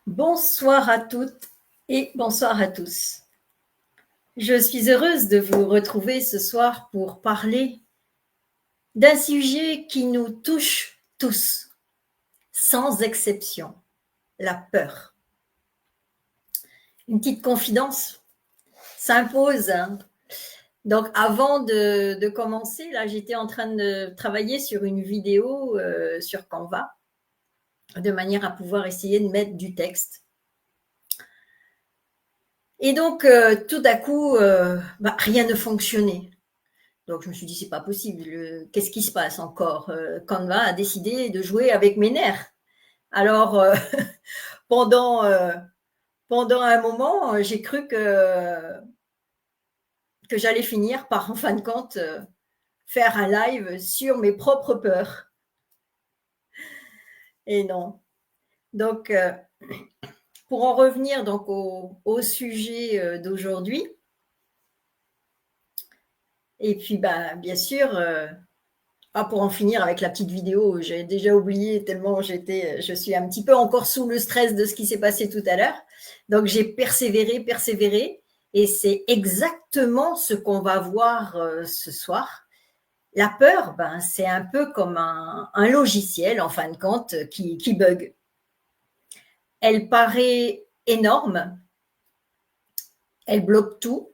Bonsoir à toutes et bonsoir à tous. Je suis heureuse de vous retrouver ce soir pour parler d'un sujet qui nous touche tous, sans exception, la peur. Une petite confidence s'impose. Donc avant de commencer, là j'étais en train de travailler sur une vidéo sur Canva, de manière à pouvoir essayer de mettre du texte. Et donc, tout à coup, rien ne fonctionnait. Donc, je me suis dit, c'est pas possible. Qu'est-ce qui se passe encore? Canva a décidé de jouer avec mes nerfs. Alors, pendant, euh, pendant un moment, j'ai cru que j'allais finir par, en fin de compte, faire un live sur mes propres peurs. Et non. Donc, pour en revenir donc au sujet d'aujourd'hui, et puis bien sûr, pour en finir avec la petite vidéo, j'ai déjà oublié tellement je suis un petit peu encore sous le stress de ce qui s'est passé tout à l'heure. Donc j'ai persévéré, et c'est exactement ce qu'on va voir ce soir. La peur, c'est un peu comme un logiciel, en fin de compte, qui bug. Elle paraît énorme, elle bloque tout.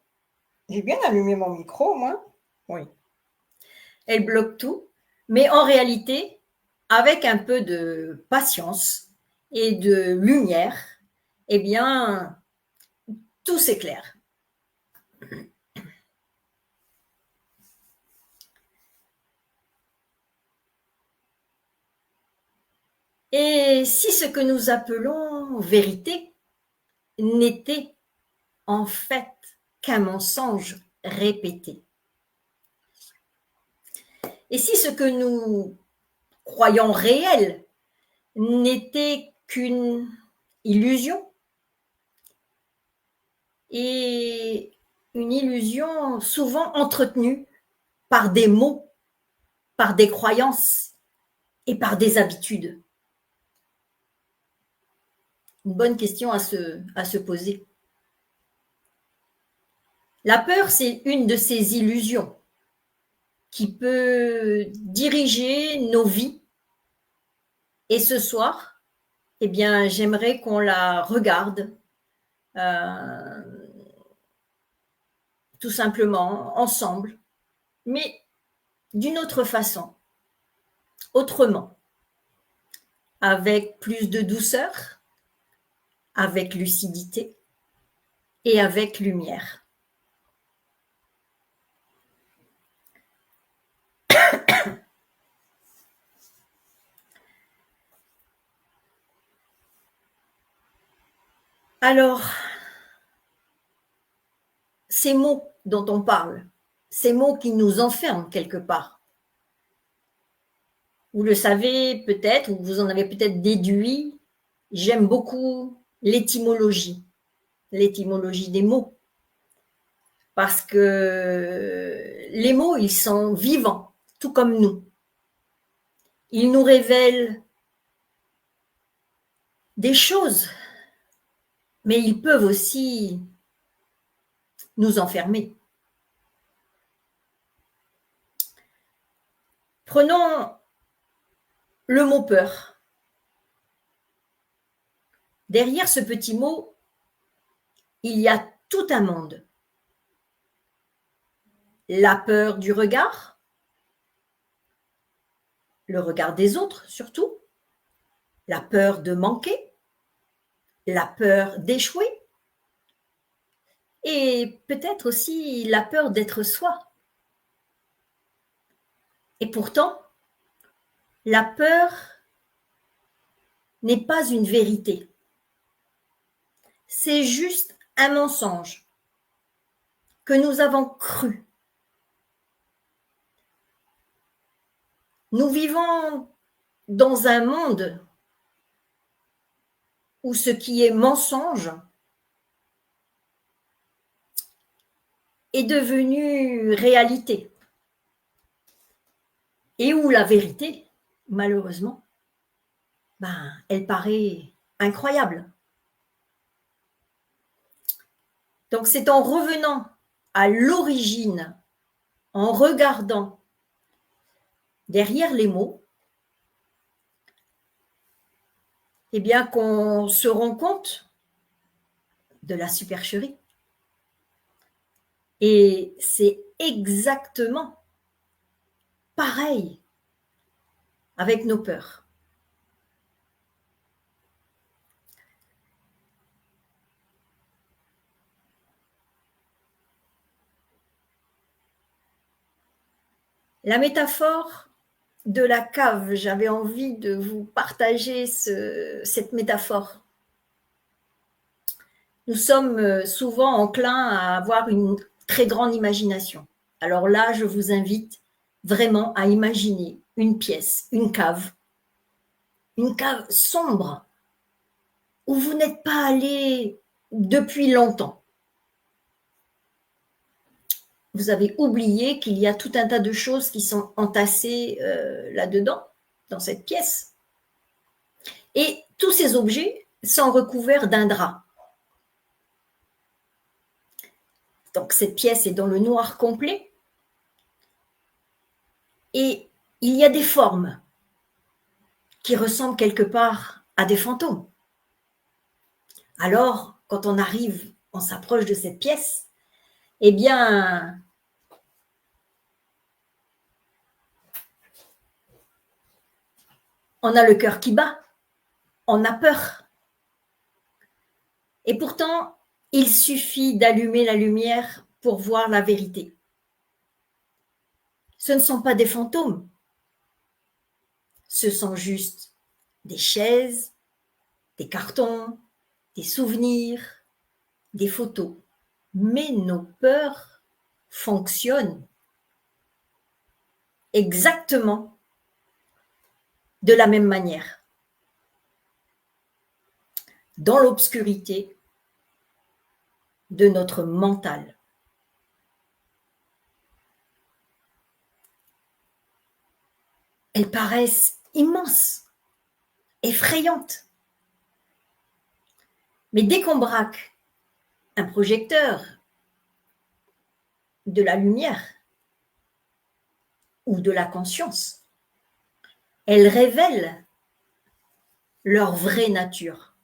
J'ai bien allumé mon micro, moi. Oui. Elle bloque tout, mais en réalité, avec un peu de patience et de lumière, eh bien, tout s'éclaire. Et si ce que nous appelons vérité n'était en fait qu'un mensonge répété? Et si ce que nous croyons réel n'était qu'une illusion? Et une illusion souvent entretenue par des mots, par des croyances et par des habitudes. Une bonne question à se poser. La peur, c'est une de ces illusions qui peut diriger nos vies. Et ce soir, eh bien, j'aimerais qu'on la regarde euh, tout simplement ensemble, mais d'une autre façon, autrement, avec plus de douceur, avec lucidité et avec lumière. Alors, ces mots dont on parle, ces mots qui nous enferment quelque part, vous le savez peut-être, ou vous en avez peut-être déduit, j'aime beaucoup l'étymologie des mots, parce que les mots, ils sont vivants, tout comme nous. Ils nous révèlent des choses, mais ils peuvent aussi nous enfermer. Prenons le mot peur. Derrière ce petit mot, il y a tout un monde. La peur du regard, le regard des autres surtout, la peur de manquer, la peur d'échouer, et peut-être aussi la peur d'être soi. Et pourtant, la peur n'est pas une vérité. C'est juste un mensonge que nous avons cru. Nous vivons dans un monde où ce qui est mensonge est devenu réalité, et où la vérité, malheureusement, elle paraît incroyable. Donc, c'est en revenant à l'origine, en regardant derrière les mots, eh bien, qu'on se rend compte de la supercherie. Et c'est exactement pareil avec nos peurs. La métaphore de la cave, j'avais envie de vous partager cette métaphore. Nous sommes souvent enclins à avoir une très grande imagination. Alors là, je vous invite vraiment à imaginer une pièce, une cave sombre, où vous n'êtes pas allé depuis longtemps. Vous avez oublié qu'il y a tout un tas de choses qui sont entassées là-dedans, dans cette pièce. Et tous ces objets sont recouverts d'un drap. Donc cette pièce est dans le noir complet. Et il y a des formes qui ressemblent quelque part à des fantômes. Alors, quand on arrive, on s'approche de cette pièce, eh bien, on a le cœur qui bat, on a peur. Et pourtant, il suffit d'allumer la lumière pour voir la vérité. Ce ne sont pas des fantômes, ce sont juste des chaises, des cartons, des souvenirs, des photos. Mais nos peurs fonctionnent exactement de la même manière. Dans l'obscurité de notre mental. Elles paraissent immenses, effrayantes. Mais dès qu'on braque un projecteur, de la lumière ou de la conscience, elles révèlent leur vraie nature.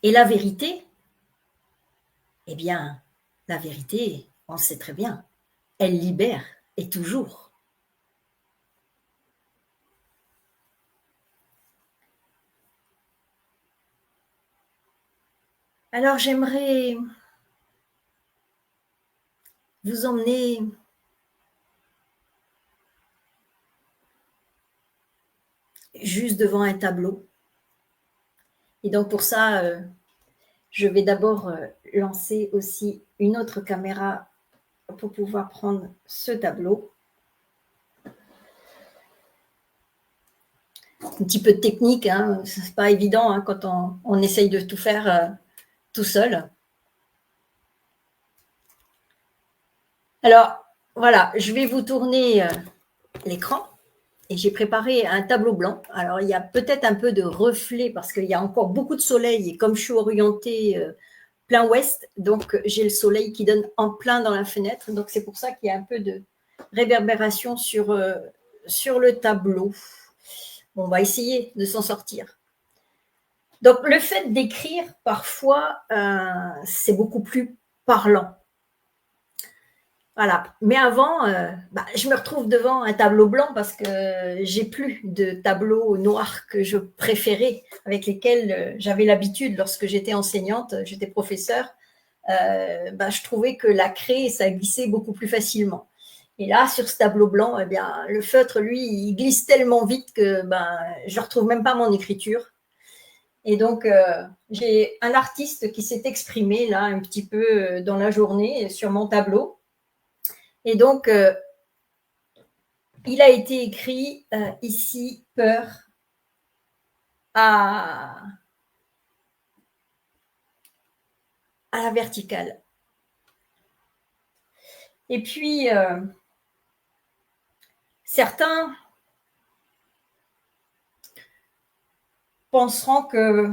Et la vérité, eh bien, la vérité, on le sait très bien, elle libère, et toujours. Alors j'aimerais vous emmener juste devant un tableau. Et donc pour ça, je vais d'abord lancer aussi une autre caméra pour pouvoir prendre ce tableau. Un petit peu de technique, hein, c'est pas évident hein, quand on essaye de tout faire tout seul. Alors, voilà, je vais vous tourner l'écran et j'ai préparé un tableau blanc. Alors, il y a peut-être un peu de reflet parce qu'il y a encore beaucoup de soleil et comme je suis orientée plein ouest, donc j'ai le soleil qui donne en plein dans la fenêtre. Donc, c'est pour ça qu'il y a un peu de réverbération sur le tableau. On va essayer de s'en sortir. Donc, le fait d'écrire, parfois, c'est beaucoup plus parlant. Voilà. Mais avant, je me retrouve devant un tableau blanc parce que j'ai plus de tableaux noirs que je préférais, avec lesquels j'avais l'habitude lorsque j'étais enseignante, j'étais professeure. Je trouvais que la craie, ça glissait beaucoup plus facilement. Et là, sur ce tableau blanc, eh bien, le feutre, lui, il glisse tellement vite que je ne retrouve même pas mon écriture. Et donc, j'ai un artiste qui s'est exprimé là un petit peu dans la journée sur mon tableau. Et donc, il a été écrit ici, peur à la verticale. Et puis, certains penseront que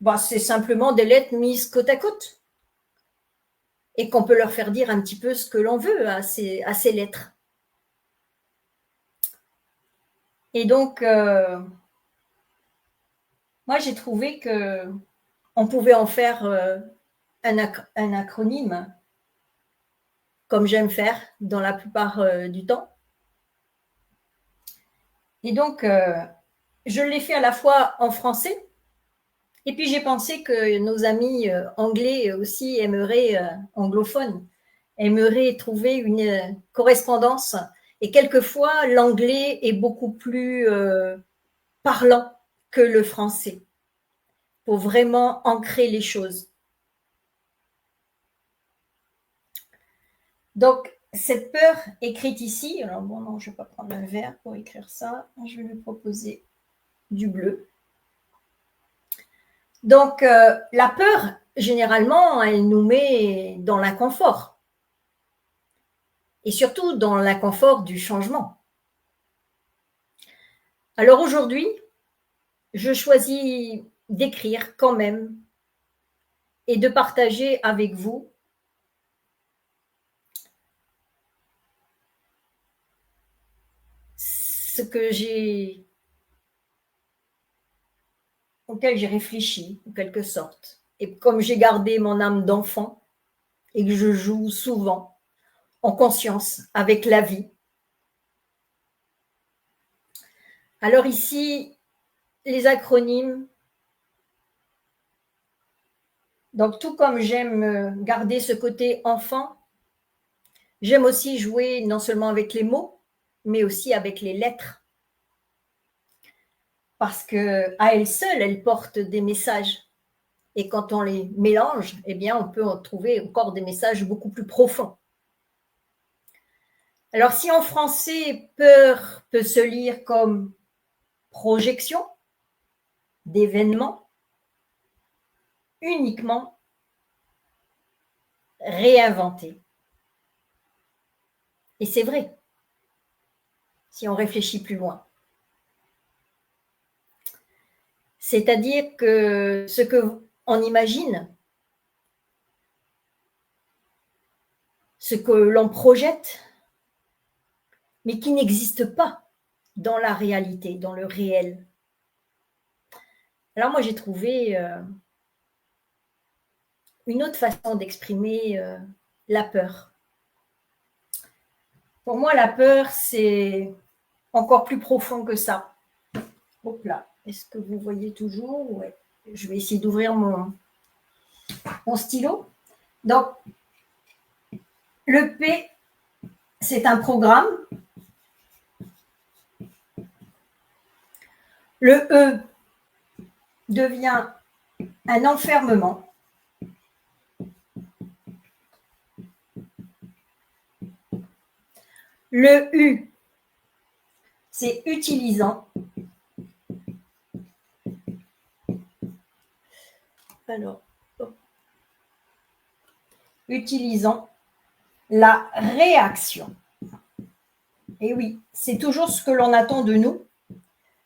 Bah, c'est simplement des lettres mises côte à côte et qu'on peut leur faire dire un petit peu ce que l'on veut à ces lettres. Et donc, moi, j'ai trouvé qu'on pouvait en faire un acronyme, comme j'aime faire dans la plupart du temps. Et donc, je l'ai fait à la fois en français, et puis j'ai pensé que nos amis anglais aussi anglophones, aimeraient trouver une correspondance. Et quelquefois, l'anglais est beaucoup plus parlant que le français, pour vraiment ancrer les choses. Donc, cette peur écrite ici, alors bon, non, je ne vais pas prendre un vert pour écrire ça, je vais lui proposer du bleu. Donc, la peur, généralement, elle nous met dans l'inconfort. Et surtout dans l'inconfort du changement. Alors aujourd'hui, je choisis d'écrire quand même et de partager avec vous ce que auquel j'ai réfléchi, en quelque sorte. Et comme j'ai gardé mon âme d'enfant et que je joue souvent en conscience avec la vie. Alors ici, les acronymes. Donc tout comme j'aime garder ce côté enfant, j'aime aussi jouer non seulement avec les mots, mais aussi avec les lettres. Parce qu'à elles seules, elles portent des messages. Et quand on les mélange, eh bien, on peut en trouver encore des messages beaucoup plus profonds. Alors, si en français, peur peut se lire comme projection d'événements, uniquement réinventé. Et c'est vrai, si on réfléchit plus loin. C'est-à-dire que ce qu'on imagine, ce que l'on projette, mais qui n'existe pas dans la réalité, dans le réel. Alors moi, j'ai trouvé une autre façon d'exprimer la peur. Pour moi, la peur, c'est encore plus profond que ça. Hop là, est-ce que vous voyez toujours? Ouais. Je vais essayer d'ouvrir mon stylo. Donc, le P, c'est un programme. Le E devient un enfermement. Le U, c'est utilisant. Alors, utilisant la réaction. Et oui, c'est toujours ce que l'on attend de nous,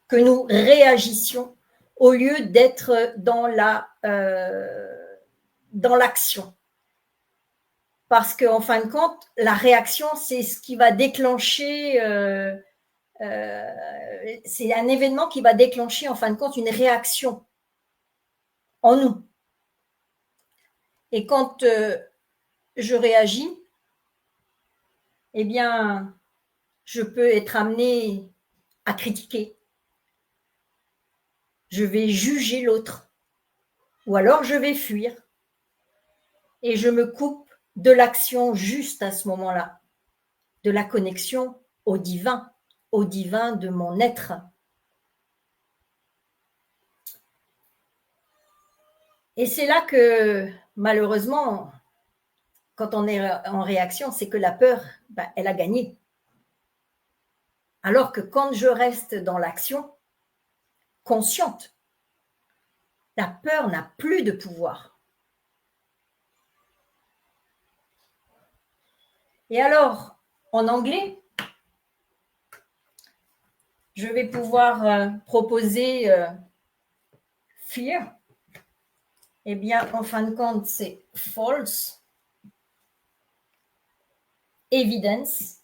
que nous réagissions au lieu d'être dans l'action. Parce qu'en fin de compte, la réaction, c'est ce qui va déclencher, c'est un événement qui va déclencher en fin de compte une réaction en nous. Et quand je réagis, eh bien, je peux être amenée à critiquer. Je vais juger l'autre. Ou alors je vais fuir. Et je me coupe de l'action juste à ce moment-là, de la connexion au divin de mon être. Et c'est là que, malheureusement, quand on est en réaction, c'est que la peur, elle a gagné. Alors que quand je reste dans l'action consciente, la peur n'a plus de pouvoir. Et alors, en anglais, je vais pouvoir proposer fear, Eh bien, en fin de compte, c'est false evidence.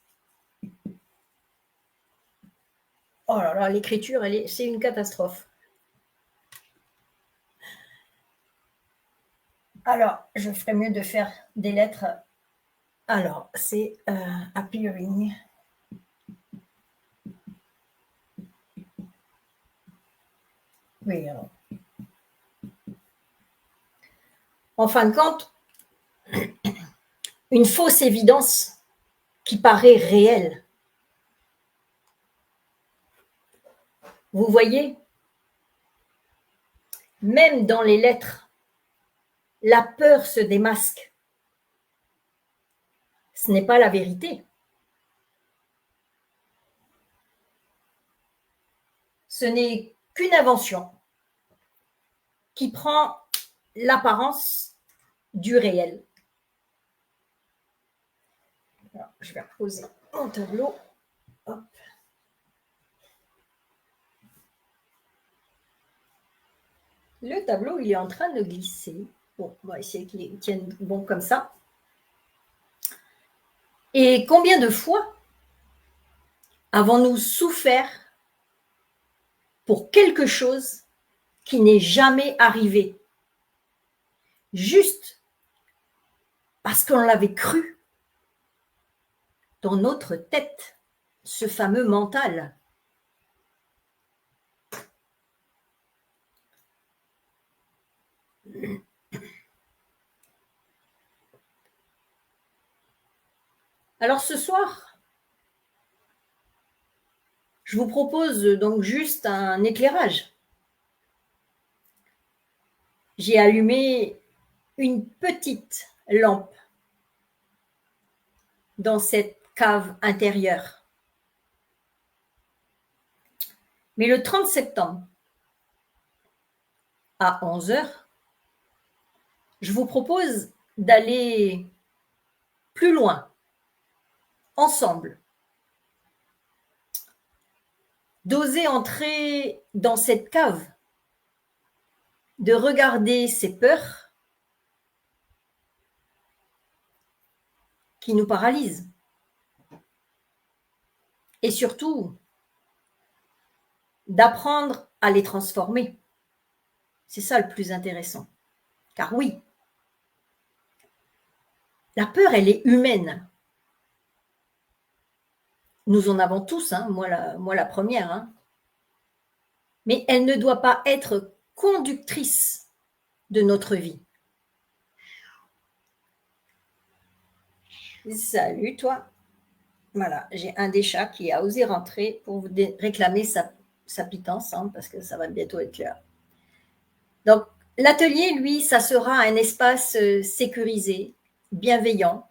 Oh là là, l'écriture, c'est une catastrophe. Alors, je ferais mieux de faire des lettres. Alors, c'est appearing. Oui, alors. En fin de compte, une fausse évidence qui paraît réelle. Vous voyez, même dans les lettres, la peur se démasque. Ce n'est pas la vérité. Ce n'est qu'une invention qui prend l'apparence du réel. Alors, je vais reposer mon tableau. Hop. Le tableau, il est en train de glisser. Bon, on va essayer qu'il tienne bon comme ça. Et combien de fois avons-nous souffert pour quelque chose qui n'est jamais arrivé, juste parce qu'on l'avait cru dans notre tête, ce fameux mental. Alors ce soir, je vous propose donc juste un éclairage. J'ai allumé une petite lampe dans cette cave intérieure. Mais le 30 septembre, à 11 heures, je vous propose d'aller plus loin, ensemble, d'oser entrer dans cette cave, de regarder ces peurs qui nous paralysent. Et surtout, d'apprendre à les transformer. C'est ça le plus intéressant. Car oui, la peur, elle est humaine. Nous en avons tous, hein, moi la première. Hein. Mais elle ne doit pas être conductrice de notre vie. Salut toi. Voilà, j'ai un des chats qui a osé rentrer pour vous réclamer sa pitance, hein, parce que ça va bientôt être l'heure. Donc, l'atelier, lui, ça sera un espace sécurisé, bienveillant,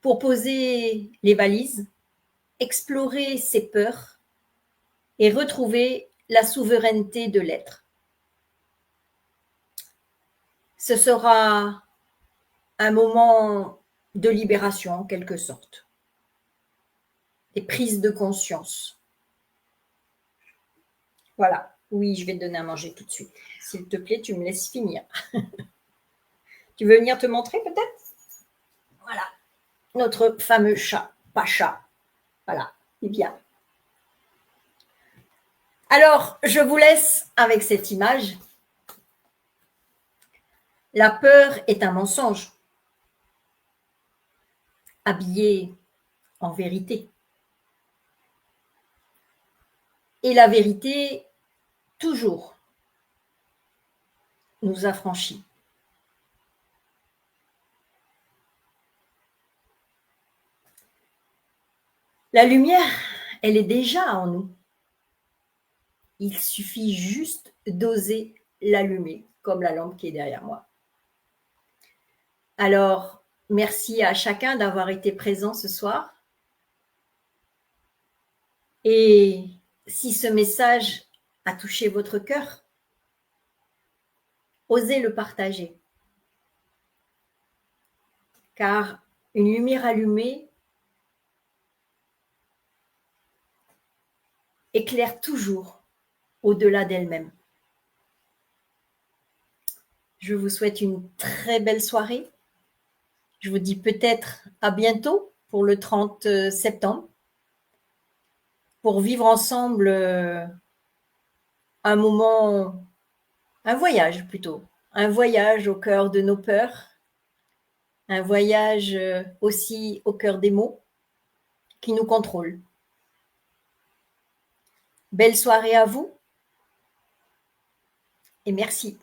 pour poser les valises, explorer ses peurs et retrouver la souveraineté de l'être. Ce sera un moment de libération, en quelque sorte, des prises de conscience. Voilà. Oui, je vais te donner à manger tout de suite. S'il te plaît, tu me laisses finir. Tu veux venir te montrer peut-être? Voilà. Notre fameux chat, Pacha. Voilà, il vient. Alors, je vous laisse avec cette image. La peur est un mensonge, habillé en vérité. Et la vérité, toujours, nous affranchit. La lumière, elle est déjà en nous. Il suffit juste d'oser l'allumer, comme la lampe qui est derrière moi. Alors, merci à chacun d'avoir été présent ce soir. Et si ce message a touché votre cœur, osez le partager. Car une lumière allumée éclaire toujours au-delà d'elle-même. Je vous souhaite une très belle soirée. Je vous dis peut-être à bientôt pour le 30 septembre pour vivre ensemble un moment, un voyage plutôt, un voyage au cœur de nos peurs, un voyage aussi au cœur des mots qui nous contrôlent. Belle soirée à vous et merci.